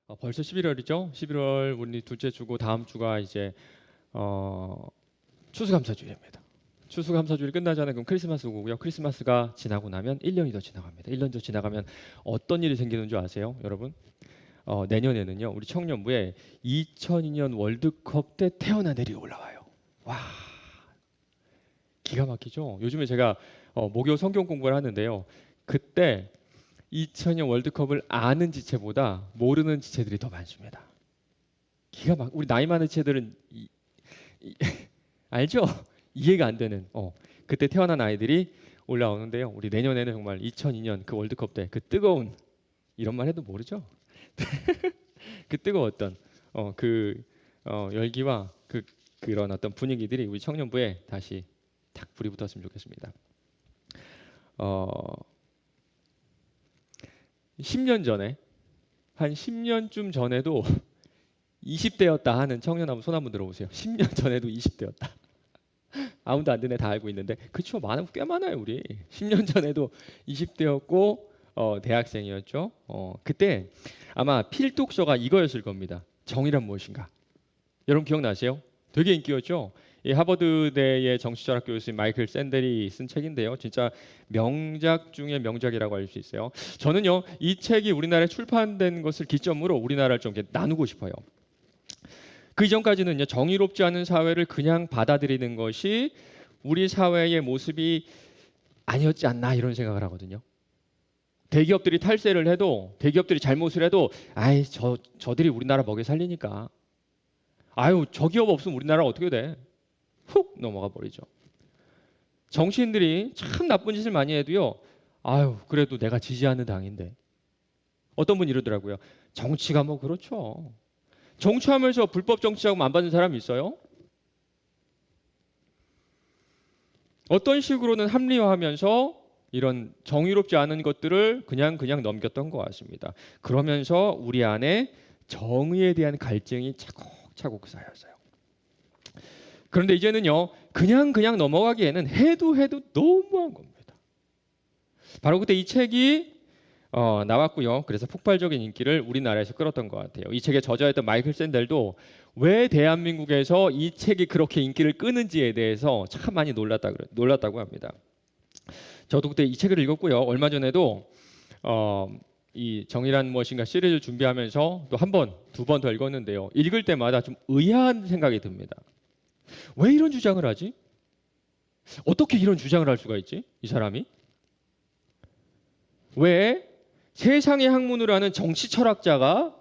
벌써 11월이죠. 11월 우리 둘째 주고 다음 주가 이제 추수감사주일입니다. 추수감사주일 끝나잖아요. 그럼 크리스마스 오고요. 크리스마스가 지나고 나면 1년이 더 지나갑니다. 1년 더 지나가면 어떤 일이 생기는 줄 아세요, 여러분? 내년에는요, 우리 청년부에 2002년 월드컵 때 태어난 애들이 올라와요. 와, 기가 막히죠. 요즘에 제가 목요 성경 공부를 하는데요. 그때 2000년 월드컵을 아는 지체보다 모르는 지체들이 더 많습니다. 기가 막 우리 나이 많은 지체들은 알죠? 이해가 안 되는 그때 태어난 아이들이 올라오는데요. 우리 내년에는 정말 2002년 그 월드컵 때 그 뜨거운 이런 말 해도 모르죠? 그 뜨거웠던 열기와 그런 어떤 분위기들이 우리 청년부에 다시 탁 불이 붙었으면 좋겠습니다. 10년 전에 한 10년쯤 전에도 20대였다 하는 청년 한번 손 한번 들어보세요. 10년 전에도 20대였다. 아무도 안 되네, 다 알고 있는데. 그렇죠, 꽤 많아요. 우리 10년 전에도 20대였고 대학생이었죠. 그때 아마 필독서가 이거였을 겁니다. 정의란 무엇인가. 여러분 기억나세요? 되게 인기였죠. 이 하버드대의 정치철학 교수인 마이클 샌델이 쓴 책인데요. 진짜 명작 중에 명작이라고 할 수 있어요. 저는요, 이 책이 우리나라에 출판된 것을 기점으로 우리나라를 좀 이렇게 나누고 싶어요. 그 이전까지는요, 정의롭지 않은 사회를 그냥 받아들이는 것이 우리 사회의 모습이 아니었지 않나 이런 생각을 하거든요. 대기업들이 탈세를 해도, 대기업들이 잘못을 해도, 저들이 우리나라 먹여 살리니까, 저 기업 없으면 우리나라 어떻게 돼? 훅 넘어가 버리죠. 정치인들이 참 나쁜 짓을 많이 해도요, 그래도 내가 지지하는 당인데. 어떤 분이 이러더라고요. 정치가 뭐 그렇죠. 정치하면서 불법 정치자금 안 받는 사람이 있어요? 어떤 식으로는 합리화하면서 이런 정의롭지 않은 것들을 그냥 넘겼던 것 같습니다. 그러면서 우리 안에 정의에 대한 갈증이 차곡차곡 쌓였어요. 그런데 이제는요, 그냥 넘어가기에는 해도 너무한 겁니다. 바로 그때 이 책이 나왔고요. 그래서 폭발적인 인기를 우리나라에서 끌었던 것 같아요. 이 책의 저자였던 마이클 샌델도 왜 대한민국에서 이 책이 그렇게 인기를 끄는지에 대해서 참 많이 놀랐다고 합니다. 저도 그때 이 책을 읽었고요. 얼마 전에도 이 정의란 무엇인가 시리즈를 준비하면서 또 한 번, 두 번 더 읽었는데요. 읽을 때마다 좀 의아한 생각이 듭니다. 왜 이런 주장을 하지? 어떻게 이런 주장을 할 수가 있지? 이 사람이? 왜 세상의 학문을 하는 정치 철학자가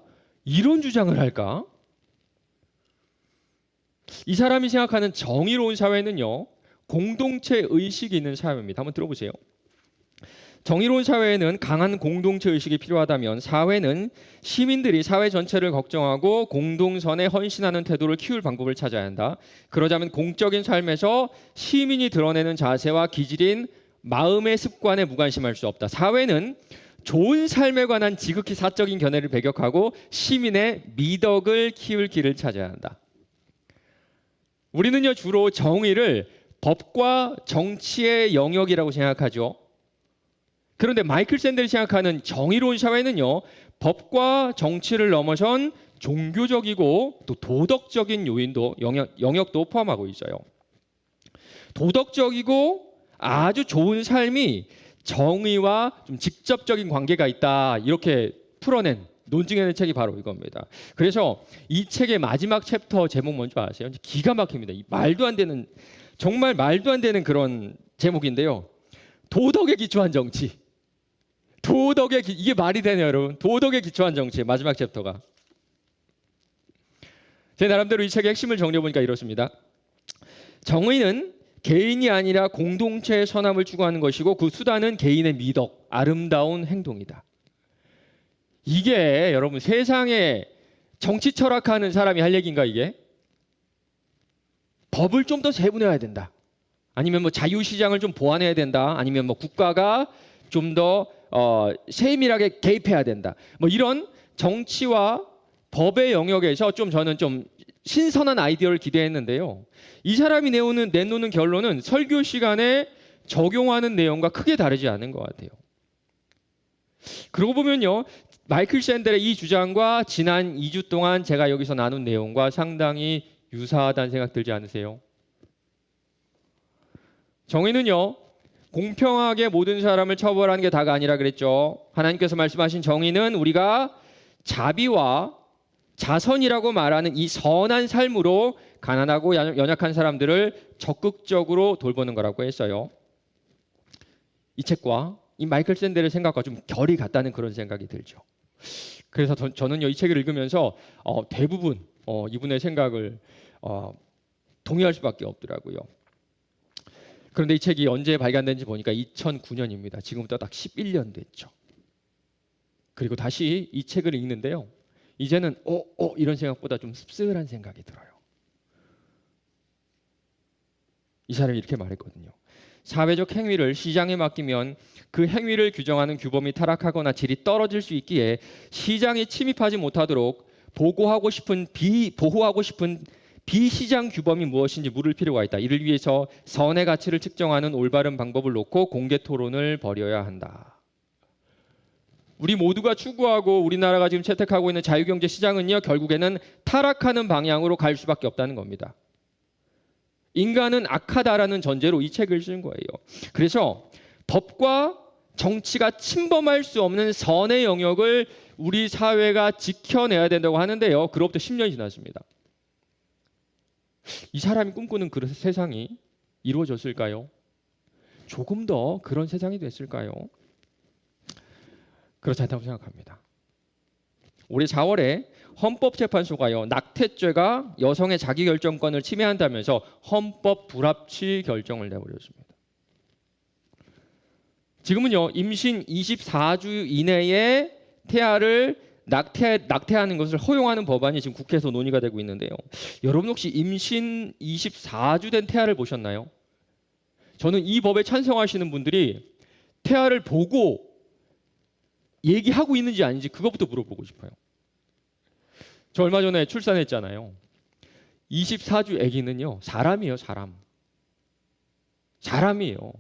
이런 주장을 할까? 이 사람이 생각하는 정의로운 사회는요, 공동체 의식이 있는 사회입니다. 한번 들어보세요. 정의로운 사회에는 강한 공동체 의식이 필요하다면 사회는 시민들이 사회 전체를 걱정하고 공동선에 헌신하는 태도를 키울 방법을 찾아야 한다. 그러자면 공적인 삶에서 시민이 드러내는 자세와 기질인 마음의 습관에 무관심할 수 없다. 사회는 좋은 삶에 관한 지극히 사적인 견해를 배격하고 시민의 미덕을 키울 길을 찾아야 한다. 우리는요, 주로 정의를 법과 정치의 영역이라고 생각하죠. 그런데 마이클 샌델이 생각하는 정의로운 사회는요, 법과 정치를 넘어선 종교적이고 또 도덕적인 요인도 영역도 포함하고 있어요. 도덕적이고 아주 좋은 삶이 정의와 좀 직접적인 관계가 있다, 이렇게 풀어낸 논증해낸 책이 바로 이겁니다. 그래서 이 책의 마지막 챕터 제목 뭔지 아세요? 기가 막힙니다. 정말 말도 안 되는 그런 제목인데요. 도덕에 기초한 정치. 이게 말이 되네요, 여러분. 도덕에 기초한 정치의 마지막 챕터가. 제 나름대로 이 책의 핵심을 정리해보니까 이렇습니다. 정의는 개인이 아니라 공동체의 선함을 추구하는 것이고 그 수단은 개인의 미덕, 아름다운 행동이다. 이게 여러분 세상에 정치 철학하는 사람이 할 얘기인가 이게? 법을 좀 더 세분화해야 된다. 아니면 뭐 자유시장을 좀 보완해야 된다. 아니면 뭐 국가가 좀 더 세밀하게 개입해야 된다. 뭐 이런 정치와 법의 영역에서 저는 좀 신선한 아이디어를 기대했는데요. 이 사람이 내놓는 결론은 설교 시간에 적용하는 내용과 크게 다르지 않은 것 같아요. 그러고 보면요, 마이클 샌델의 이 주장과 지난 2주 동안 제가 여기서 나눈 내용과 상당히 유사하다는 생각 들지 않으세요? 정의는요, 공평하게 모든 사람을 처벌하는 게 다가 아니라 그랬죠. 하나님께서 말씀하신 정의는 우리가 자비와 자선이라고 말하는 이 선한 삶으로 가난하고 연약한 사람들을 적극적으로 돌보는 거라고 했어요. 이 책과 이 마이클 샌델의 생각과 좀 결이 같다는 그런 생각이 들죠. 그래서 저는요, 이 책을 읽으면서 대부분 이분의 생각을 동의할 수밖에 없더라고요. 그런데 이 책이 언제 발간된지 보니까 2009년입니다. 지금부터 딱 11년 됐죠. 그리고 다시 이 책을 읽는데요, 이제는 이런 생각보다 좀 씁쓸한 생각이 들어요. 이 사람이 이렇게 말했거든요. 사회적 행위를 시장에 맡기면 그 행위를 규정하는 규범이 타락하거나 질이 떨어질 수 있기에 시장이 침입하지 못하도록 보호하고 싶은 비시장 규범이 무엇인지 물을 필요가 있다. 이를 위해서 선의 가치를 측정하는 올바른 방법을 놓고 공개 토론을 벌여야 한다. 우리 모두가 추구하고 우리나라가 지금 채택하고 있는 자유경제 시장은요, 결국에는 타락하는 방향으로 갈 수밖에 없다는 겁니다. 인간은 악하다라는 전제로 이 책을 쓴 거예요. 그래서 법과 정치가 침범할 수 없는 선의 영역을 우리 사회가 지켜내야 된다고 하는데요, 그로부터 10년이 지났습니다. 이 사람이 꿈꾸는 그런 세상이 이루어졌을까요? 조금 더 그런 세상이 됐을까요? 그렇지 않다고 생각합니다. 올해 4월에 헌법재판소가요, 낙태죄가 여성의 자기결정권을 침해한다면서 헌법 불합치 결정을 내버렸습니다. 지금은요, 임신 24주 이내에 태아를 낙태하는 것을 허용하는 법안이 지금 국회에서 논의가 되고 있는데요. 여러분 혹시 임신 24주 된 태아를 보셨나요? 저는 이 법에 찬성하시는 분들이 태아를 보고 얘기하고 있는지 아닌지 그것부터 물어보고 싶어요. 저 얼마 전에 출산했잖아요. 24주 아기는요, 사람이에요, 사람. 사람이에요.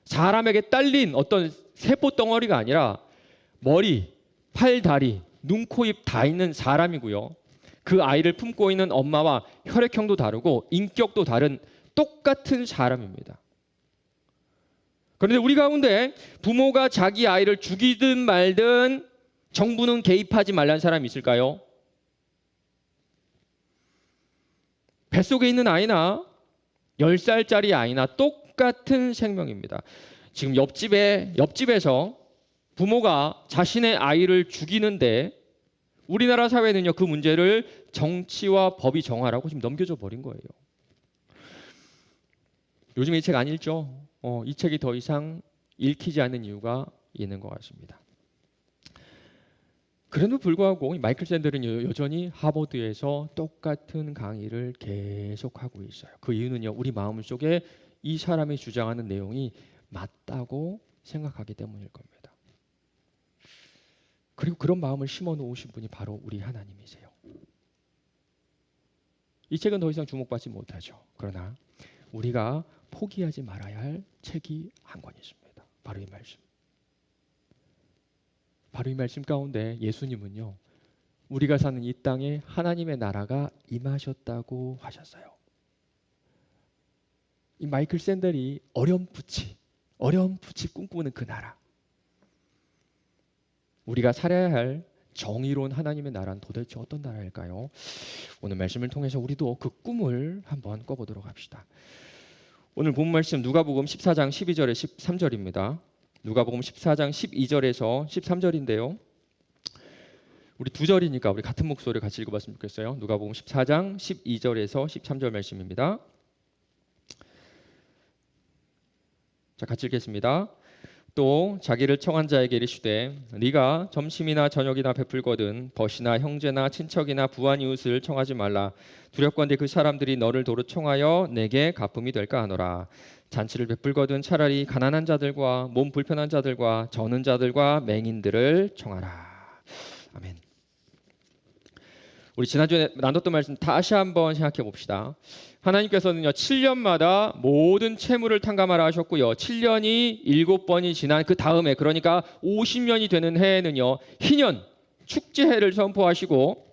사람에게 딸린 어떤 세포 덩어리가 아니라 머리, 팔, 다리, 눈, 코, 입 다 있는 사람이고요. 그 아이를 품고 있는 엄마와 혈액형도 다르고 인격도 다른 똑같은 사람입니다. 그런데 우리 가운데 부모가 자기 아이를 죽이든 말든 정부는 개입하지 말라는 사람이 있을까요? 뱃속에 있는 아이나 10살짜리 아이나 똑같은 생명입니다. 지금 옆집에서 부모가 자신의 아이를 죽이는데 우리나라 사회는요, 그 문제를 정치와 법이 정하라고 지금 넘겨줘 버린 거예요. 요즘 이 책 안 읽죠? 이 책이 더 이상 읽히지 않는 이유가 있는 것 같습니다. 그럼에도 불구하고 마이클 샌델은 여전히 하버드에서 똑같은 강의를 계속하고 있어요. 그 이유는요, 우리 마음 속에 이 사람이 주장하는 내용이 맞다고 생각하기 때문일 겁니다. 그리고 그런 마음을 심어 놓으신 분이 바로 우리 하나님이세요. 이 책은 더 이상 주목받지 못하죠. 그러나 우리가 포기하지 말아야 할 책이 한 권 있습니다. 바로 이 말씀. 바로 이 말씀 가운데 예수님은요, 우리가 사는 이 땅에 하나님의 나라가 임하셨다고 하셨어요. 이 마이클 샌델이 어렴풋이 꿈꾸는 그 나라, 우리가 살아야 할 정의로운 하나님의 나라는 도대체 어떤 나라일까요? 오늘 말씀을 통해서 우리도 그 꿈을 한번 꿔보도록 합시다. 오늘 본 말씀 누가복음 14장 12절에 13절입니다. 누가복음 14장 12절에서 13절인데요. 우리 두 절이니까 우리 같은 목소리를 같이 읽어봤으면 좋겠어요. 누가복음 14장 12절에서 13절 말씀입니다. 자, 같이 읽겠습니다. 또 자기를 청한 자에게 이르시되 네가 점심이나 저녁이나 베풀거든 벗이나 형제나 친척이나 부한 이웃을 청하지 말라. 두렵건대 그 사람들이 너를 도로 청하여 내게 갚음이 될까 하노라. 잔치를 베풀거든 차라리 가난한 자들과 몸 불편한 자들과 저는 자들과 맹인들을 청하라. 아멘. 우리 지난주에 나눴던 말씀 다시 한번 생각해 봅시다. 하나님께서는요 7년마다 모든 채무를 탕감하라 하셨고요. 7년이 7번이 지난 그 다음에, 그러니까 50년이 되는 해에는요 희년 축제해를 선포하시고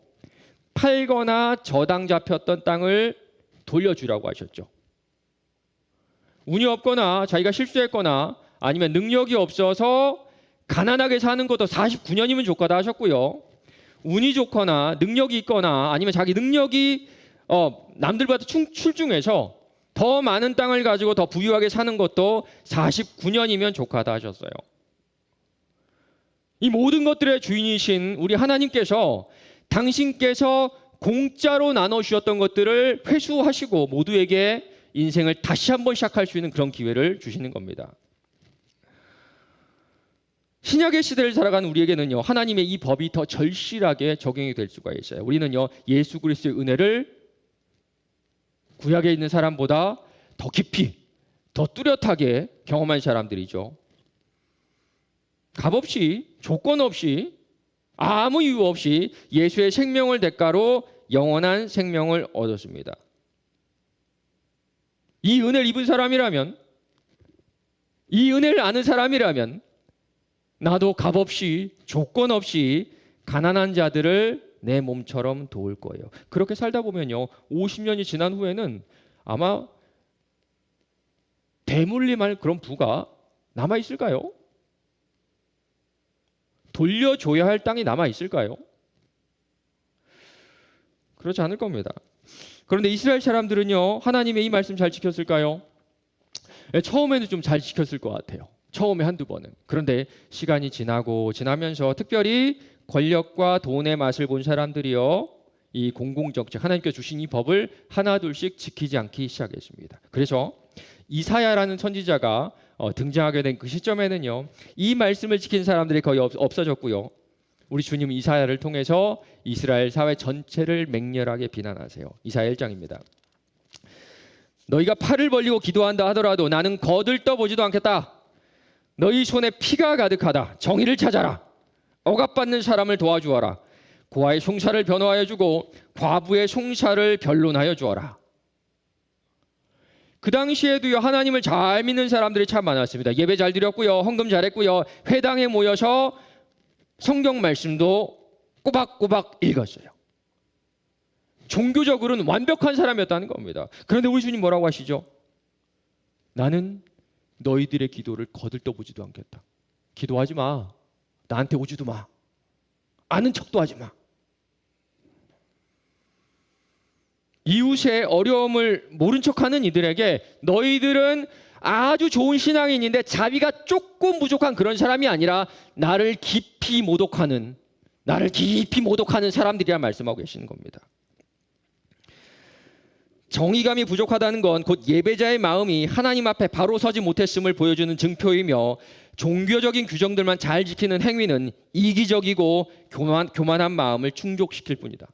팔거나 저당 잡혔던 땅을 돌려주라고 하셨죠. 운이 없거나 자기가 실수했거나 아니면 능력이 없어서 가난하게 사는 것도 49년이면 족하다 하셨고요. 운이 좋거나 능력이 있거나 아니면 자기 능력이 남들보다 출중해서 더 많은 땅을 가지고 더 부유하게 사는 것도 49년이면 족하다 하셨어요. 이 모든 것들의 주인이신 우리 하나님께서 당신께서 공짜로 나눠주셨던 것들을 회수하시고 모두에게 인생을 다시 한번 시작할 수 있는 그런 기회를 주시는 겁니다. 신약의 시대를 살아가는 우리에게는요 하나님의 이 법이 더 절실하게 적용이 될 수가 있어요. 우리는요 예수 그리스도의 은혜를 구약에 있는 사람보다 더 깊이, 더 뚜렷하게 경험한 사람들이죠. 값 없이, 조건 없이, 아무 이유 없이 예수의 생명을 대가로 영원한 생명을 얻었습니다. 이 은혜를 입은 사람이라면, 이 은혜를 아는 사람이라면 나도 값 없이, 조건 없이 가난한 자들을 내 몸처럼 도울 거예요. 그렇게 살다 보면요 50년이 지난 후에는 아마 대물림할 그런 부가 남아있을까요? 돌려줘야 할 땅이 남아있을까요? 그렇지 않을 겁니다. 그런데 이스라엘 사람들은요 하나님의 이 말씀 잘 지켰을까요? 처음에는 좀 잘 지켰을 것 같아요. 처음에 한두 번은. 그런데 시간이 지나면서 특별히 권력과 돈의 맛을 본 사람들이요 이 공공정책, 하나님께서 주신 이 법을 하나둘씩 지키지 않기 시작했습니다. 그래서 이사야라는 선지자가 등장하게 된 그 시점에는요 이 말씀을 지킨 사람들이 거의 없어졌고요. 우리 주님 이사야를 통해서 이스라엘 사회 전체를 맹렬하게 비난하세요. 이사야 1장입니다. 너희가 팔을 벌리고 기도한다 하더라도 나는 거들떠보지도 않겠다. 너희 손에 피가 가득하다. 정의를 찾아라. 억압받는 사람을 도와주어라. 고아의 송사를 변호하여 주고 과부의 송사를 변론하여 주어라. 그 당시에도요 하나님을 잘 믿는 사람들이 참 많았습니다. 예배 잘 드렸고요, 헌금 잘했고요, 회당에 모여서 성경 말씀도 꼬박꼬박 읽었어요. 종교적으로는 완벽한 사람이었다는 겁니다. 그런데 우리 주님 뭐라고 하시죠? 나는 너희들의 기도를 거들떠보지도 않겠다. 기도하지 마. 나한테 오지도 마. 아는 척도 하지 마. 이웃의 어려움을 모른 척하는 이들에게 너희들은 아주 좋은 신앙인인데 자비가 조금 부족한 그런 사람이 아니라 나를 깊이 모독하는 사람들이라 말씀하고 계시는 겁니다. 정의감이 부족하다는 건 곧 예배자의 마음이 하나님 앞에 바로 서지 못했음을 보여주는 증표이며 종교적인 규정들만 잘 지키는 행위는 이기적이고 교만한 마음을 충족시킬 뿐이다.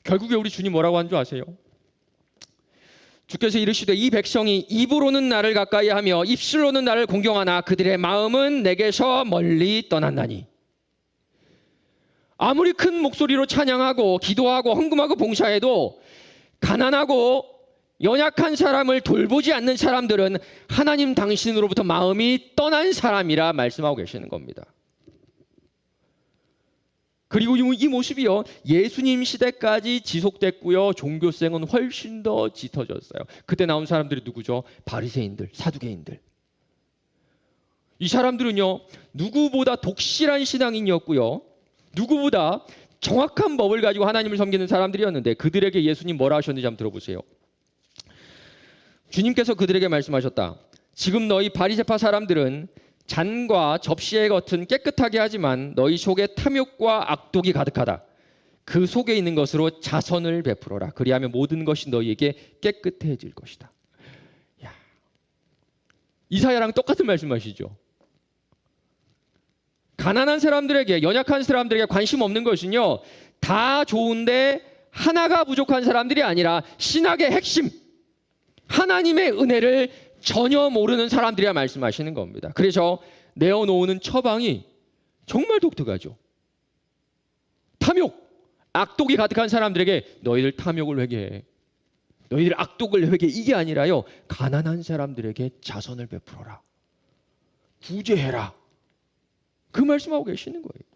결국에 우리 주님 뭐라고 한 줄 아세요? 주께서 이르시되 이 백성이 입으로는 나를 가까이 하며 입술로는 나를 공경하나 그들의 마음은 내게서 멀리 떠났나니. 아무리 큰 목소리로 찬양하고 기도하고 헌금하고 봉사해도 가난하고 연약한 사람을 돌보지 않는 사람들은 하나님 당신으로부터 마음이 떠난 사람이라 말씀하고 계시는 겁니다. 그리고 이 모습이요 예수님 시대까지 지속됐고요. 종교생은 훨씬 더 짙어졌어요. 그때 나온 사람들이 누구죠? 바리새인들, 사두개인들. 이 사람들은요 누구보다 독실한 신앙인이었고요. 누구보다 정확한 법을 가지고 하나님을 섬기는 사람들이었는데 그들에게 예수님 뭐라 하셨는지 한번 들어보세요. 주님께서 그들에게 말씀하셨다. 지금 너희 바리새파 사람들은 잔과 접시의 겉은 깨끗하게 하지만 너희 속에 탐욕과 악독이 가득하다. 그 속에 있는 것으로 자선을 베풀어라. 그리하면 모든 것이 너희에게 깨끗해질 것이다. 야, 이사야랑 똑같은 말씀하시죠. 가난한 사람들에게, 연약한 사람들에게 관심 없는 것은요 다 좋은데 하나가 부족한 사람들이 아니라 신학의 핵심, 하나님의 은혜를 전혀 모르는 사람들이라 말씀하시는 겁니다. 그래서 내어놓는 처방이 정말 독특하죠. 탐욕, 악독이 가득한 사람들에게 너희들 탐욕을 회개해. 너희들 악독을 회개해. 이게 아니라요. 가난한 사람들에게 자선을 베풀어라. 구제해라. 그 말씀하고 계시는 거예요.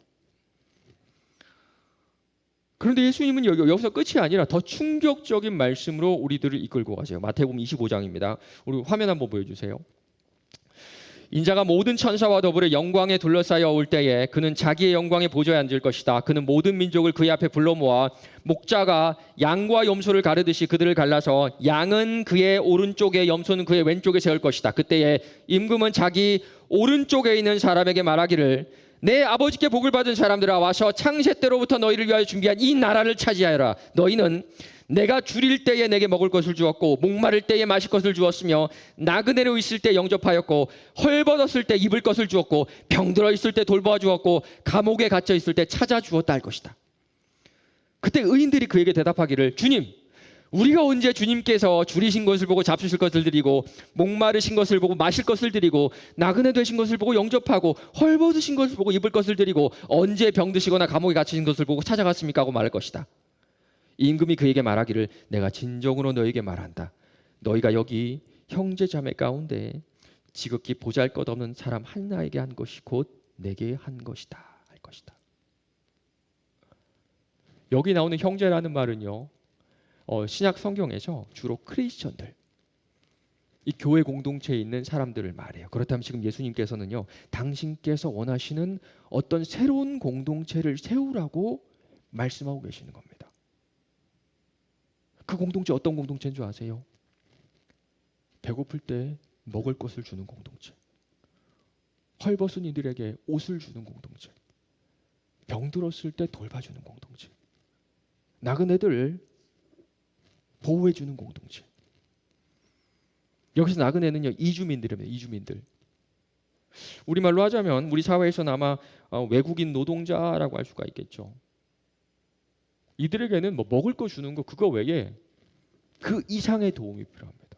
그런데 예수님은 여기서 끝이 아니라 더 충격적인 말씀으로 우리들을 이끌고 가세요. 마태복음 25장입니다. 우리 화면 한번 보여주세요. 인자가 모든 천사와 더불어 영광에 둘러싸여 올 때에 그는 자기의 영광의 보좌에 앉을 것이다. 그는 모든 민족을 그의 앞에 불러 모아 목자가 양과 염소를 가르듯이 그들을 갈라서 양은 그의 오른쪽에 염소는 그의 왼쪽에 세울 것이다. 그때에 임금은 자기 오른쪽에 있는 사람에게 말하기를 내 아버지께 복을 받은 사람들아 와서 창세 때로부터 너희를 위하여 준비한 이 나라를 차지하여라. 너희는 내가 줄일 때에 내게 먹을 것을 주었고 목마를 때에 마실 것을 주었으며 나그네로 있을 때 영접하였고 헐벗었을 때 입을 것을 주었고 병들어 있을 때 돌보아 주었고 감옥에 갇혀 있을 때 찾아 주었다 할 것이다. 그때 의인들이 그에게 대답하기를 주님 우리가 언제 주님께서 줄이신 것을 보고 잡수실 것을 드리고 목마르신 것을 보고 마실 것을 드리고 나그네 되신 것을 보고 영접하고 헐벗으신 것을 보고 입을 것을 드리고 언제 병드시거나 감옥에 갇히신 것을 보고 찾아갔습니까 하고 말할 것이다. 임금이 그에게 말하기를 내가 진정으로 너에게 말한다. 너희가 여기 형제 자매 가운데 지극히 보잘것없는 사람 하나에게 한 것이 곧 내게 한 것이다 할 것이다. 여기 나오는 형제라는 말은요. 신약 성경에서 주로 크리스천들, 이 교회 공동체에 있는 사람들을 말해요. 그렇다면 지금 예수님께서는요. 당신께서 원하시는 어떤 새로운 공동체를 세우라고 말씀하고 계시는 겁니다. 그 공동체 어떤 공동체인 줄 아세요? 배고플 때 먹을 것을 주는 공동체, 헐벗은 이들에게 옷을 주는 공동체, 병들었을 때 돌봐주는 공동체, 나그네들 보호해주는 공동체. 여기서 나그네는요 이주민들입니다. 이주민들. 우리말로 하자면 우리 사회에서는 아마 외국인 노동자라고 할 수가 있겠죠. 이들에게는 뭐 먹을 거 주는 거 그거 외에 그 이상의 도움이 필요합니다.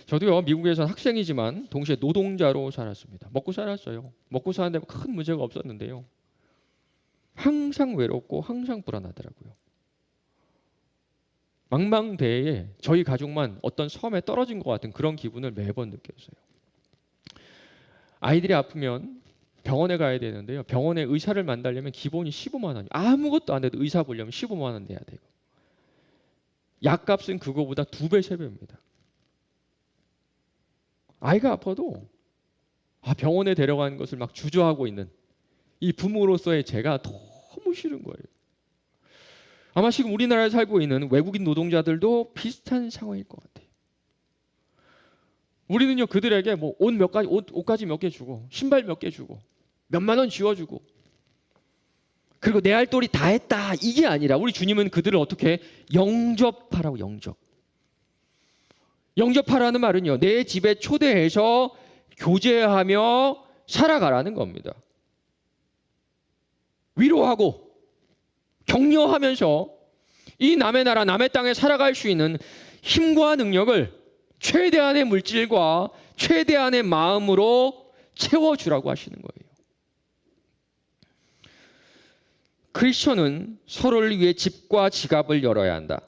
저도요 미국에서 학생이지만 동시에 노동자로 살았습니다. 먹고 살았어요. 먹고 사는데 큰 문제가 없었는데요. 항상 외롭고 항상 불안하더라고요. 망망대해에 저희 가족만 어떤 섬에 떨어진 것 같은 그런 기분을 매번 느꼈어요. 아이들이 아프면 병원에 가야 되는데요. 병원에 의사를 만나려면 기본이 15만 원. 아무것도 안 해도 의사 보려면 15만 원 내야 되고. 약값은 그거보다 2배, 3배입니다. 아이가 아파도 병원에 데려가는 것을 막 주저하고 있는 이 부모로서의 제가 너무 싫은 거예요. 아마 지금 우리나라에 살고 있는 외국인 노동자들도 비슷한 상황일 것 같아요. 우리는요 그들에게 뭐 옷가지 몇 개 주고 신발 몇 개 주고 몇만 원 쥐어주고 그리고 내 할 도리 다 했다 이게 아니라 우리 주님은 그들을 어떻게 영접하라고. 영접하라는 말은요 내 집에 초대해서 교제하며 살아가라는 겁니다. 위로하고 격려하면서 이 남의 나라 남의 땅에 살아갈 수 있는 힘과 능력을 최대한의 물질과 최대한의 마음으로 채워주라고 하시는 거예요. 크리스천은 서로를 위해 집과 지갑을 열어야 한다.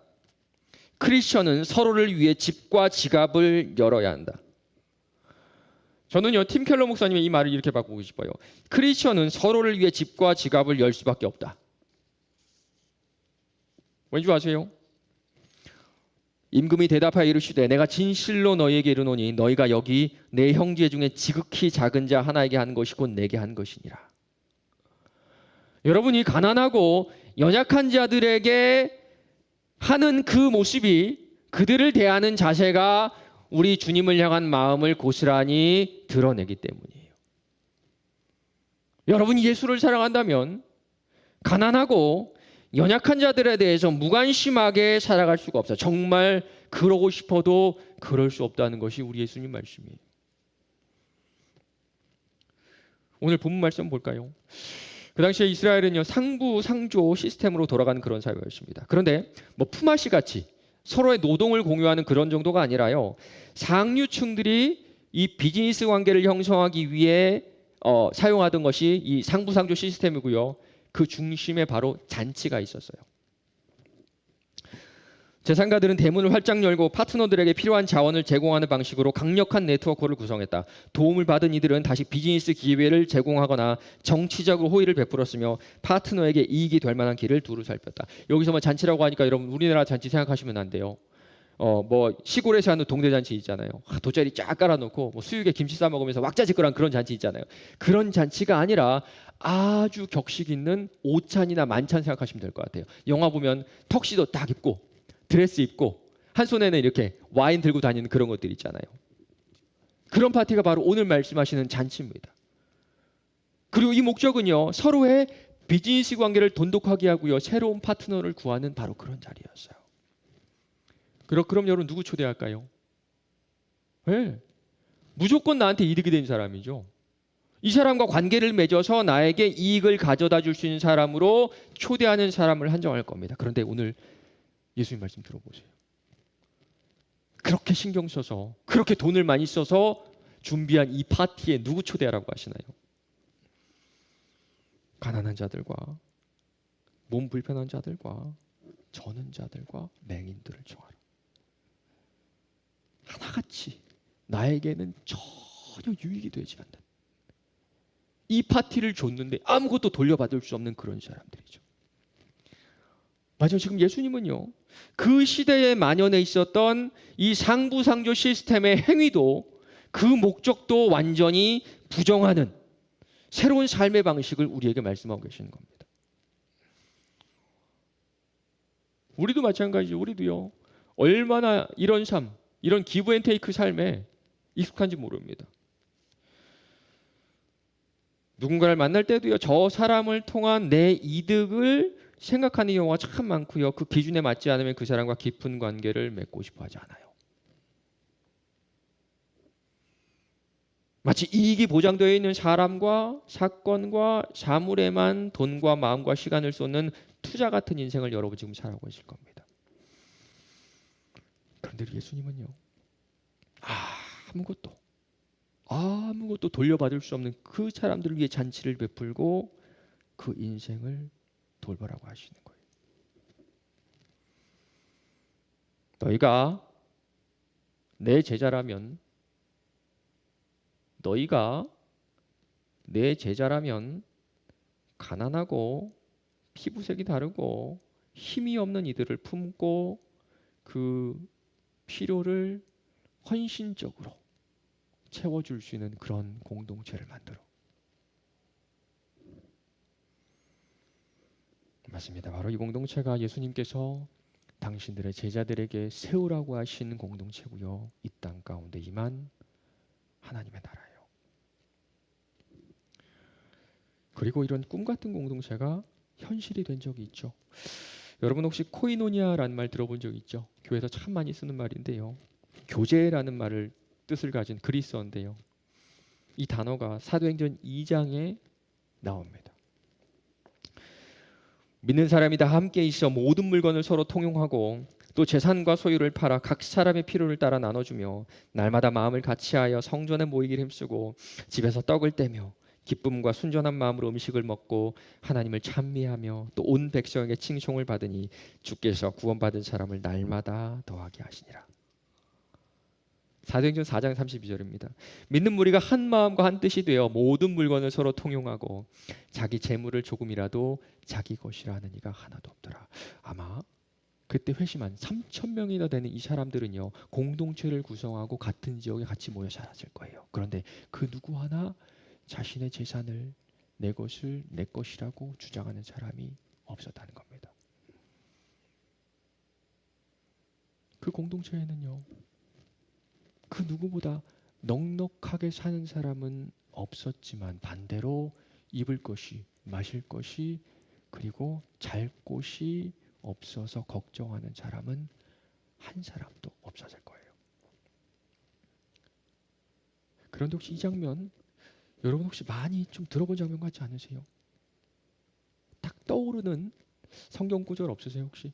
크리스천은 서로를 위해 집과 지갑을 열어야 한다. 저는요 팀 켈러 목사님의 이 말을 이렇게 바꾸고 싶어요. 크리스천은 서로를 위해 집과 지갑을 열 수밖에 없다. 왠지 아세요? 임금이 대답하여 이르시되 내가 진실로 너희에게 이르노니 너희가 여기 내 형제 중에 지극히 작은 자 하나에게 한 것이 곧 내게 한 것이니라. 여러분이 가난하고 연약한 자들에게 하는 그 모습이 그들을 대하는 자세가 우리 주님을 향한 마음을 고스란히 드러내기 때문이에요. 여러분이 예수를 사랑한다면 가난하고 연약한 자들에 대해서 무관심하게 살아갈 수가 없어요. 정말 그러고 싶어도 그럴 수 없다는 것이 우리 예수님 말씀이에요. 오늘 본문 말씀 볼까요? 그 당시에 이스라엘은요 상부 상조 시스템으로 돌아가는 그런 사회였습니다. 그런데 뭐 품앗이 같이 서로의 노동을 공유하는 그런 정도가 아니라요 상류층들이 이 비즈니스 관계를 형성하기 위해 사용하던 것이 이 상부 상조 시스템이고요. 그 중심에 바로 잔치가 있었어요. 재산가들은 대문을 활짝 열고 파트너들에게 필요한 자원을 제공하는 방식으로 강력한 네트워크를 구성했다. 도움을 받은 이들은 다시 비즈니스 기회를 제공하거나 정치적으로 호의를 베풀었으며 파트너에게 이익이 될 만한 길을 두루 살폈다. 여기서 뭐 잔치라고 하니까 여러분 우리나라 잔치 생각하시면 안 돼요. 뭐 시골에서 하는 동네 잔치 있잖아요. 돗자리 쫙 깔아놓고 뭐 수육에 김치 싸 먹으면서 왁자지껄한 그런 잔치 있잖아요. 그런 잔치가 아니라 아주 격식 있는 오찬이나 만찬 생각하시면 될 것 같아요. 영화 보면 턱시도 딱 입고 드레스 입고 한 손에는 이렇게 와인 들고 다니는 그런 것들 있잖아요. 그런 파티가 바로 오늘 말씀하시는 잔치입니다. 그리고 이 목적은요, 서로의 비즈니스 관계를 돈독하게 하고요, 새로운 파트너를 구하는 바로 그런 자리였어요. 그럼 여러분 누구 초대할까요? 네. 무조건 나한테 이득이 된 사람이죠. 이 사람과 관계를 맺어서 나에게 이익을 가져다 줄 수 있는 사람으로 초대하는 사람을 한정할 겁니다. 그런데 오늘 예수님 말씀 들어보세요. 그렇게 신경 써서 그렇게 돈을 많이 써서 준비한 이 파티에 누구 초대하라고 하시나요? 가난한 자들과 몸 불편한 자들과 저는 자들과 맹인들을 청하라. 하나같이 나에게는 전혀 유익이 되지 않는 이 파티를 줬는데 아무것도 돌려받을 수 없는 그런 사람들이죠. 맞아요. 지금 예수님은요, 그 시대에 만연해 있었던 이 상부상조 시스템의 행위도 그 목적도 완전히 부정하는 새로운 삶의 방식을 우리에게 말씀하고 계시는 겁니다. 우리도 마찬가지죠. 우리도요, 얼마나 이런 삶, 이런 기브 앤 테이크 삶에 익숙한지 모릅니다. 누군가를 만날 때도요, 저 사람을 통한 내 이득을 생각하는 경우가 참 많고요. 그 기준에 맞지 않으면 그 사람과 깊은 관계를 맺고 싶어 하지 않아요. 마치 이익이 보장되어 있는 사람과 사건과 사물에만 돈과 마음과 시간을 쏟는 투자 같은 인생을 여러분 지금 살아가고 있을 겁니다. 그런데 예수님은요, 아무것도 돌려받을 수 없는 그 사람들을 위해 잔치를 베풀고 그 인생을 돌보라고 하시는 거예요. 너희가 내 제자라면 가난하고 피부색이 다르고 힘이 없는 이들을 품고 그 필요를 헌신적으로 채워줄 수 있는 그런 공동체를 만들어. 맞습니다. 바로 이 공동체가 예수님께서 당신들의 제자들에게 세우라고 하신 공동체고요. 이 땅 가운데 임한 하나님의 나라예요. 그리고 이런 꿈 같은 공동체가 현실이 된 적이 있죠. 여러분 혹시 코이노니아라는 말 들어본 적 있죠? 교회에서 참 많이 쓰는 말인데요. 교제라는 말을 뜻을 가진 그리스어인데요. 이 단어가 사도행전 2장에 나옵니다. 믿는 사람이 다 함께 있어 모든 물건을 서로 통용하고 또 재산과 소유를 팔아 각 사람의 필요를 따라 나눠주며 날마다 마음을 같이하여 성전에 모이기를 힘쓰고 집에서 떡을 떼며 기쁨과 순전한 마음으로 음식을 먹고 하나님을 찬미하며 또 온 백성에게 칭송을 받으니 주께서 구원받은 사람을 날마다 더하게 하시니라. 사도행전 4장 32절입니다. 믿는 무리가 한 마음과 한 뜻이 되어 모든 물건을 서로 통용하고 자기 재물을 조금이라도 자기 것이라 하는 이가 하나도 없더라. 아마 그때 회심한 3,000명이나 되는 이 사람들은요, 공동체를 구성하고 같은 지역에 같이 모여 살았을 거예요. 그런데 그 누구 하나 자신의 재산을 내 것을 내 것이라고 주장하는 사람이 없었다는 겁니다. 그 공동체에는요, 그 누구보다 넉넉하게 사는 사람은 없었지만 반대로 입을 것이, 마실 것이, 그리고 잘 곳이 없어서 걱정하는 사람은 한 사람도 없었을 거예요. 그런데 혹시 이 장면 여러분 혹시 많이 좀 들어본 장면 같지 않으세요? 딱 떠오르는 성경 구절 없으세요 혹시?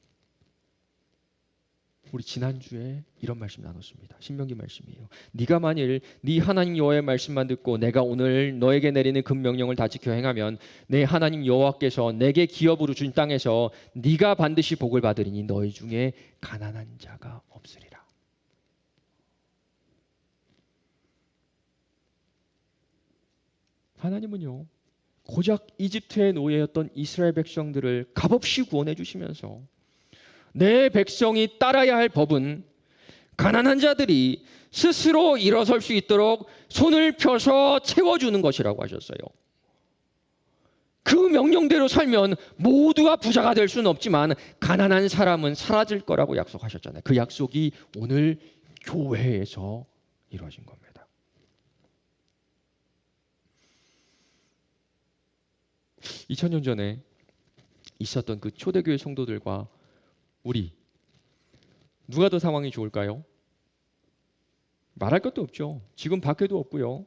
우리 지난주에 이런 말씀 나눴습니다. 신명기 말씀이에요. 네가 만일 네 하나님 여호와의 말씀만 듣고 내가 오늘 너에게 내리는 그 명령을 다 지켜 행하면 내 하나님 여호와께서 내게 기업으로 준 땅에서 네가 반드시 복을 받으리니 너희 중에 가난한 자가 없으리라. 하나님은요, 고작 이집트의 노예였던 이스라엘 백성들을 값없이 구원해 주시면서 내 백성이 따라야 할 법은 가난한 자들이 스스로 일어설 수 있도록 손을 펴서 채워주는 것이라고 하셨어요. 그 명령대로 살면 모두가 부자가 될 수는 없지만 가난한 사람은 사라질 거라고 약속하셨잖아요. 그 약속이 오늘 교회에서 이루어진 겁니다. 2000년 전에 있었던 그 초대교회 성도들과 우리 누가 더 상황이 좋을까요? 말할 것도 없죠. 지금 밖에도 없고요.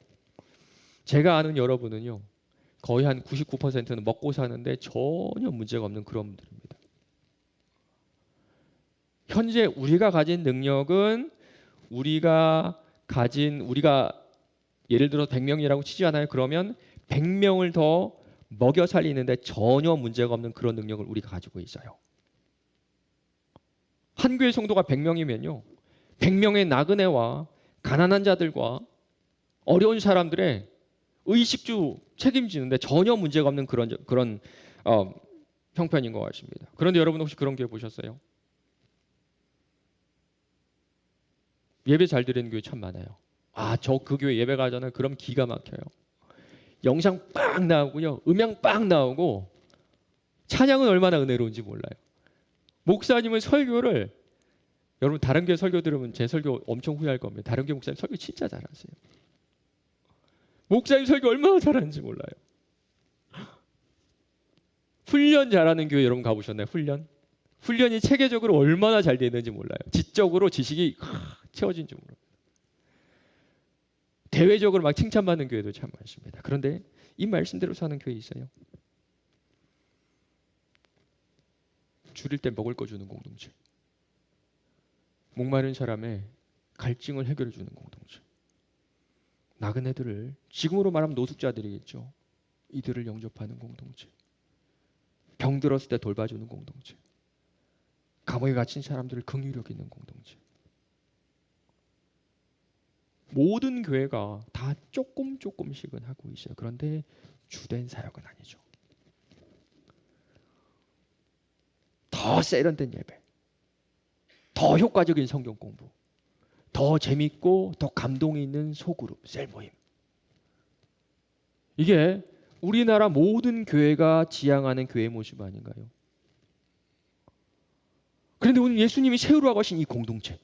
제가 아는 여러분은요, 거의 한 99%는 먹고 사는데 전혀 문제가 없는 그런 분들입니다. 현재 우리가 가진 능력은 우리가 예를 들어 100명이라고 치지 않아요? 그러면 100명을 더 먹여 살리는데 전혀 문제가 없는 그런 능력을 우리가 가지고 있어요. 한 교회 성도가 100명이면요. 100명의 나그네와 가난한 자들과 어려운 사람들의 의식주 책임지는데 전혀 문제가 없는 그런 형편인 것 같습니다. 그런데 여러분 혹시 그런 교회 보셨어요? 예배 잘 드리는 교회 참 많아요. 저 그 교회 예배 가잖아요. 그럼 기가 막혀요. 영상 빵 나오고요. 음향 빵 나오고 찬양은 얼마나 은혜로운지 몰라요. 목사님은 설교를, 여러분 다른 교회 설교 들으면 제 설교 엄청 후회할 겁니다. 다른 교회 목사님 설교 진짜 잘하세요. 목사님 설교 얼마나 잘하는지 몰라요. 훈련 잘하는 교회 여러분 가보셨나요? 훈련이 체계적으로 얼마나 잘 되어 있는지 몰라요. 지적으로 지식이 채워진지 몰라요. 대외적으로 막 칭찬받는 교회도 참 많습니다. 그런데 이 말씀대로 사는 교회 있어요. 줄일 때 먹을 거 주는 공동체. 목마른 사람의 갈증을 해결해 주는 공동체. 나그네들을, 지금으로 말하면 노숙자들이겠죠. 이들을 영접하는 공동체. 병 들었을 때 돌봐주는 공동체. 감옥에 갇힌 사람들을 긍휼히 여기는 공동체. 모든 교회가 다 조금씩은 하고 있어요. 그런데 주된 사역은 아니죠. 더 세련된 예배, 더 효과적인 성경 공부, 더 재밌고 더 감동이 있는 소그룹, 셀 모임. 이게 우리나라 모든 교회가 지향하는 교회 모습 아닌가요? 그런데 오늘 예수님이 세우라고 하신 이 공동체,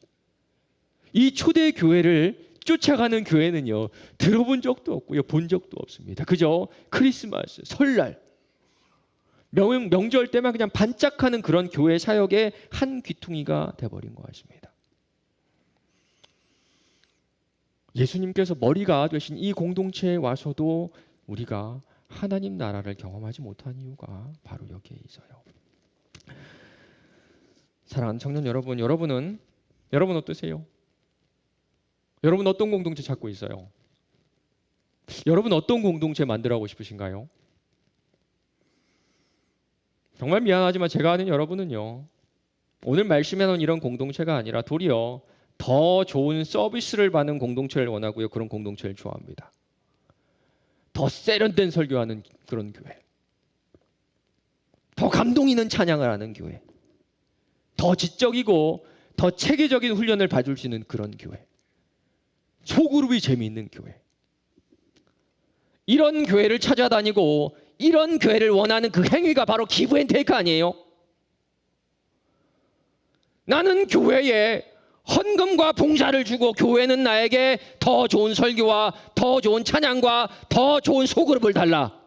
이 초대 교회를 쫓아가는 교회는요, 들어본 적도 없고요, 본 적도 없습니다. 그저 크리스마스, 설날, 명절 때만 그냥 반짝하는 그런 교회 사역의 한 귀퉁이가 돼버린 것 같습니다. 예수님께서 머리가 되신 이 공동체에 와서도 우리가 하나님 나라를 경험하지 못한 이유가 바로 여기에 있어요. 사랑하는 청년 여러분, 여러분 어떠세요? 여러분 어떤 공동체 찾고 있어요? 여러분 어떤 공동체 만들어가고 싶으신가요? 정말 미안하지만 제가 아는 여러분은요, 오늘 말씀해 놓은 이런 공동체가 아니라 도리어 더 좋은 서비스를 받는 공동체를 원하고요, 그런 공동체를 좋아합니다. 더 세련된 설교하는 그런 교회, 더 감동 있는 찬양을 하는 교회, 더 지적이고 더 체계적인 훈련을 받을 수 있는 그런 교회, 소그룹이 재미있는 교회, 이런 교회를 찾아다니고 이런 교회를 원하는 그 행위가 바로 기브앤테이크 아니에요? 나는 교회에 헌금과 봉사를 주고 교회는 나에게 더 좋은 설교와 더 좋은 찬양과 더 좋은 소그룹을 달라.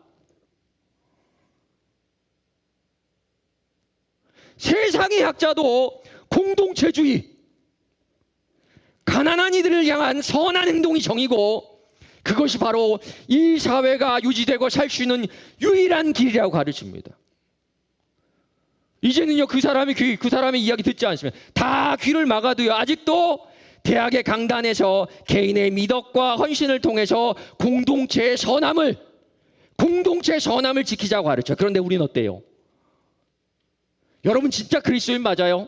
세상의 학자도 공동체주의, 가난한 이들을 향한 선한 행동이 정이고 그것이 바로 이 사회가 유지되고 살 수 있는 유일한 길이라고 가르칩니다. 이제는요 그 사람의 이야기 듣지 않으시면 다 귀를 막아도요 아직도 대학의 강단에서 개인의 미덕과 헌신을 통해서 공동체의 선함을 지키자고 가르쳐. 그런데 우리는 어때요? 여러분 진짜 그리스도인 맞아요?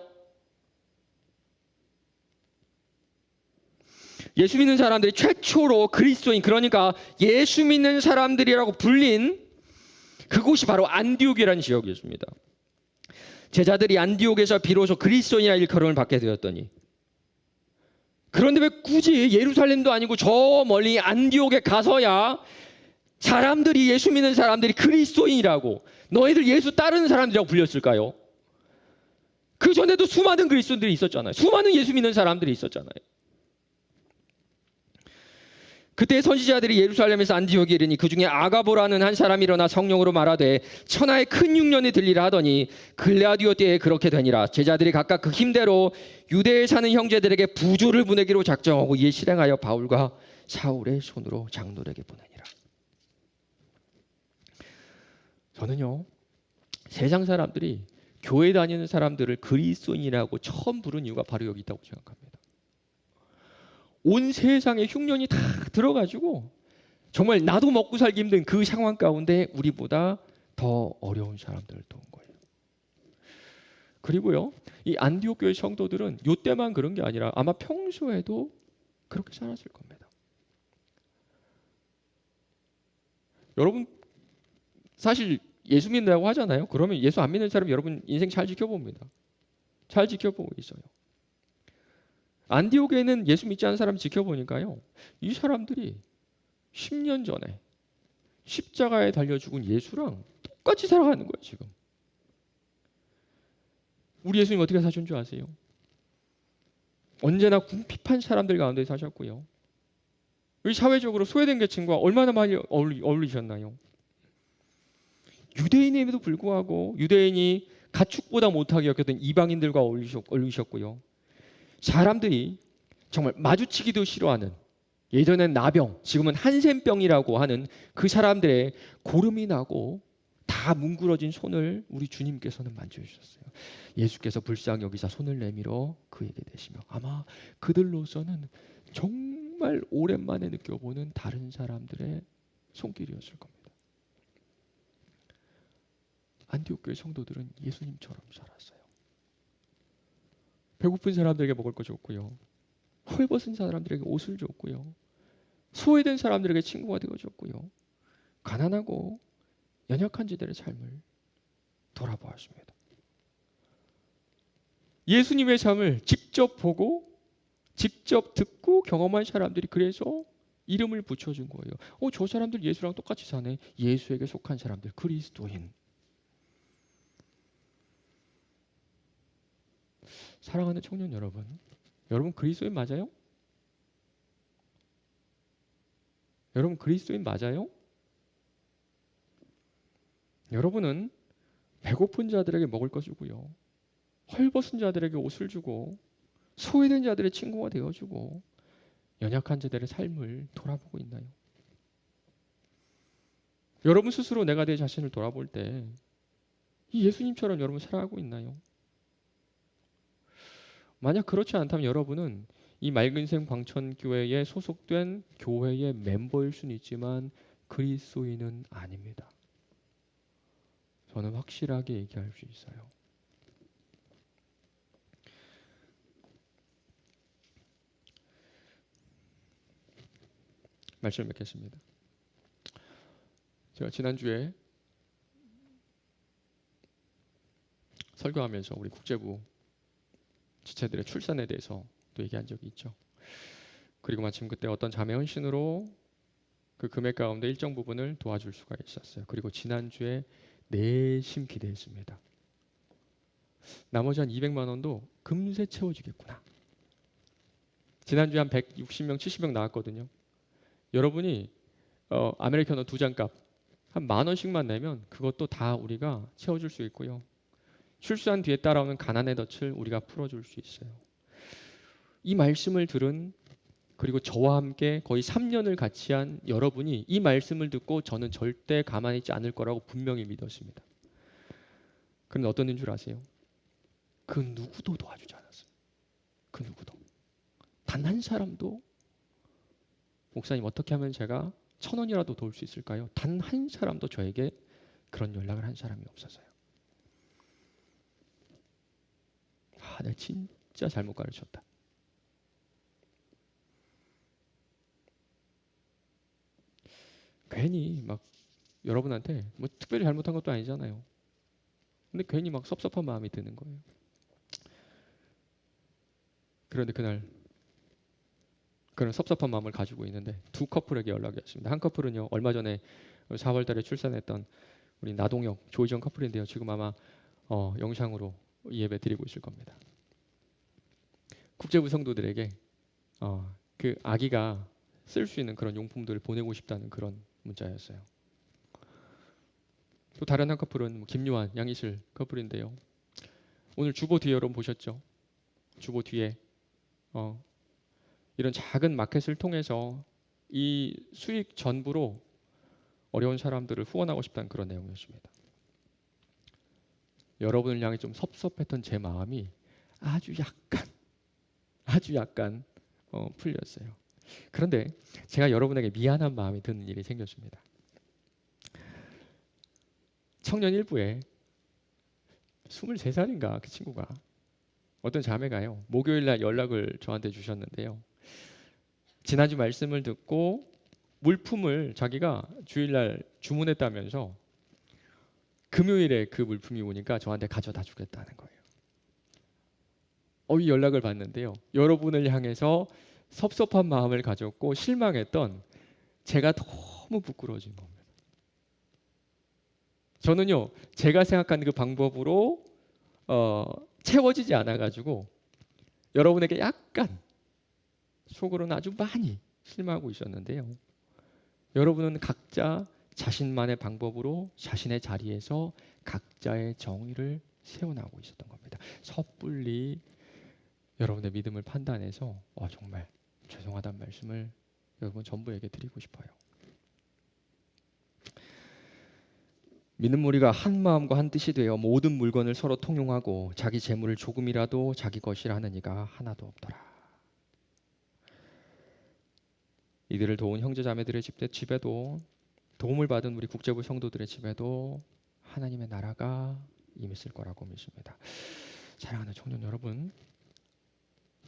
예수 믿는 사람들이 최초로 그리스도인, 그러니까 예수 믿는 사람들이라고 불린 그곳이 바로 안디옥이라는 지역이었습니다. 제자들이 안디옥에서 비로소 그리스도인이라 일컬음을 받게 되었더니, 그런데 왜 굳이 예루살렘도 아니고 저 멀리 안디옥에 가서야 사람들이, 예수 믿는 사람들이 그리스도인이라고, 너희들 예수 따르는 사람들이라고 불렸을까요? 그 전에도 수많은 그리스도인들이 있었잖아요. 수많은 예수 믿는 사람들이 있었잖아요. 그때 선지자들이 예루살렘에서 안디옥에 이르니 그 중에 아가보라는 한 사람이 일어나 성령으로 말하되 천하에 큰 흉년이 들리라 하더니 글라디오 때에 그렇게 되니라. 제자들이 각각 그 힘대로 유대에 사는 형제들에게 부조를 보내기로 작정하고 이에 실행하여 바울과 사울의 손으로 장로에게 보내니라. 저는요 세상 사람들이 교회 다니는 사람들을 그리스도인이라고 처음 부른 이유가 바로 여기 있다고 생각합니다. 온 세상에 흉년이 다 들어가지고 정말 나도 먹고 살기 힘든 그 상황 가운데 우리보다 더 어려운 사람들을 도운 거예요. 그리고요 이 안디옥 교회 성도들은 이때만 그런 게 아니라 아마 평소에도 그렇게 살았을 겁니다. 여러분 사실 예수 믿는다고 하잖아요. 그러면 예수 안 믿는 사람 여러분 인생 잘 지켜봅니다. 잘 지켜보고 있어요. 안디옥에는 예수 믿지 않는 사람 지켜보니까요 이 사람들이 10년 전에 십자가에 달려 죽은 예수랑 똑같이 살아가는 거예요. 지금 우리 예수님 어떻게 사신 줄 아세요? 언제나 궁핍한 사람들 가운데 사셨고요, 이 사회적으로 소외된 계층과 얼마나 많이 어울리셨나요? 유대인임에도 불구하고 유대인이 가축보다 못하게 여겼던 이방인들과 어울리셨고요, 사람들이 정말 마주치기도 싫어하는, 예전엔 나병, 지금은 한센병이라고 하는 그 사람들의 고름이 나고 다 뭉그러진 손을 우리 주님께서는 만져주셨어요. 예수께서 불쌍히 여기사 손을 내밀어 그에게 대시며, 아마 그들로서는 정말 오랜만에 느껴보는 다른 사람들의 손길이었을 겁니다. 안디옥 교회 성도들은 예수님처럼 살았어요. 배고픈 사람들에게 먹을 거 줬고요, 헐벗은 사람들에게 옷을 줬고요, 소외된 사람들에게 친구가 되어줬고요, 가난하고 연약한 자들의 삶을 돌아보았습니다. 예수님의 삶을 직접 보고 직접 듣고 경험한 사람들이 그래서 이름을 붙여준 거예요. 저 사람들 예수랑 똑같이 사네. 예수에게 속한 사람들, 그리스도인. 사랑하는 청년 여러분, 여러분 그리스도인 맞아요? 여러분 그리스도인 맞아요? 여러분은 배고픈 자들에게 먹을 거 주고요, 헐벗은 자들에게 옷을 주고, 소외된 자들의 친구가 되어주고, 연약한 자들의 삶을 돌아보고 있나요? 여러분 스스로 내가 내 자신을 돌아볼 때 이 예수님처럼 여러분 살아가고 있나요? 만약 그렇지 않다면 여러분은 이 맑은샘 광천교회에 소속된 교회의 멤버일 수는 있지만 그리스도인은 아닙니다. 저는 확실하게 얘기할 수 있어요. 말씀을 맺겠습니다. 제가 지난주에 설교하면서 우리 국제부 지체들의 출산에 대해서 또 얘기한 적이 있죠. 그리고 마침 그때 어떤 자매 헌신으로 그 금액 가운데 일정 부분을 도와줄 수가 있었어요. 그리고 지난주에 내심 기대했습니다. 나머지 한 200만 원도 금세 채워지겠구나. 지난주에 한 160명, 70명 나왔거든요. 여러분이 아메리카노 2잔 값 한 10,000원씩만 내면 그것도 다 우리가 채워줄 수 있고요, 출산 뒤에 따라오는 가난의 덫을 우리가 풀어줄 수 있어요. 이 말씀을 들은, 그리고 저와 함께 거의 3년을 같이 한 여러분이 이 말씀을 듣고 저는 절대 가만히 있지 않을 거라고 분명히 믿었습니다. 그런데 어떤 일인 줄 아세요? 그 누구도 도와주지 않았어요. 그 누구도. 단 한 사람도 목사님 어떻게 하면 제가 1,000원이라도 도울 수 있을까요? 단 한 사람도 저에게 그런 연락을 한 사람이 없었어요. 내가 진짜 잘못 가르쳤다. 괜히 막 여러분한테 뭐 특별히 잘못한 것도 아니잖아요. 근데 괜히 막 섭섭한 마음이 드는 거예요. 그런데 그날 그런 섭섭한 마음을 가지고 있는데 두 커플에게 연락이 왔습니다. 한 커플은요, 얼마 전에 4월 달에 출산했던 우리 나동혁, 조희정 커플인데요. 지금 아마 영상으로 예배 드리고 있을 겁니다. 국제부 성도들에게 그 아기가 쓸 수 있는 그런 용품들을 보내고 싶다는 그런 문자였어요. 또 다른 한 커플은 김요한, 양희슬 커플인데요. 오늘 주보 뒤에 여러분 보셨죠? 주보 뒤에 이런 작은 마켓을 통해서 이 수익 전부로 어려운 사람들을 후원하고 싶다는 그런 내용이었습니다. 여러분을 향해 좀 섭섭했던 제 마음이 아주 약간 풀렸어요. 그런데 제가 여러분에게 미안한 마음이 드는 일이 생겼습니다. 청년 일부에 23살인가 그 친구가 어떤 자매가요, 목요일 날 연락을 저한테 주셨는데요. 지난주 말씀을 듣고 물품을 자기가 주일날 주문했다면서 금요일에 그 물품이 오니까 저한테 가져다 주겠다는 거예요. 이 연락을 받는데요. 여러분을 향해서 섭섭한 마음을 가졌고 실망했던 제가 너무 부끄러워진 겁니다. 저는요, 제가 생각하는 그 방법으로 채워지지 않아가지고 여러분에게 약간 속으로는 아주 많이 실망하고 있었는데요. 여러분은 각자 자신만의 방법으로 자신의 자리에서 각자의 정의를 세워나가고 있었던 겁니다. 섣불리 여러분의 믿음을 판단해서 정말 죄송하다는 말씀을 여러분 전부에게 드리고 싶어요. 믿는 무리가 한 마음과 한 뜻이 되어 모든 물건을 서로 통용하고 자기 재물을 조금이라도 자기 것이라 하는 이가 하나도 없더라. 이들을 도운 형제자매들의 집에도 도움을 받은 우리 국제부 성도들의 집에도 하나님의 나라가 임했을 거라고 믿습니다. 사랑하는 청년 여러분,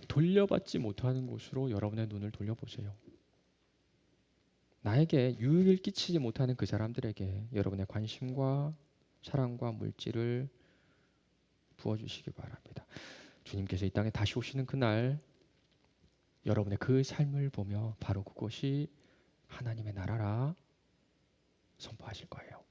돌려받지 못하는 곳으로 여러분의 눈을 돌려보세요. 나에게 유익을 끼치지 못하는 그 사람들에게 여러분의 관심과 사랑과 물질을 부어주시기 바랍니다. 주님께서 이 땅에 다시 오시는 그날 여러분의 그 삶을 보며 바로 그것이 하나님의 나라라 선포하실 거예요.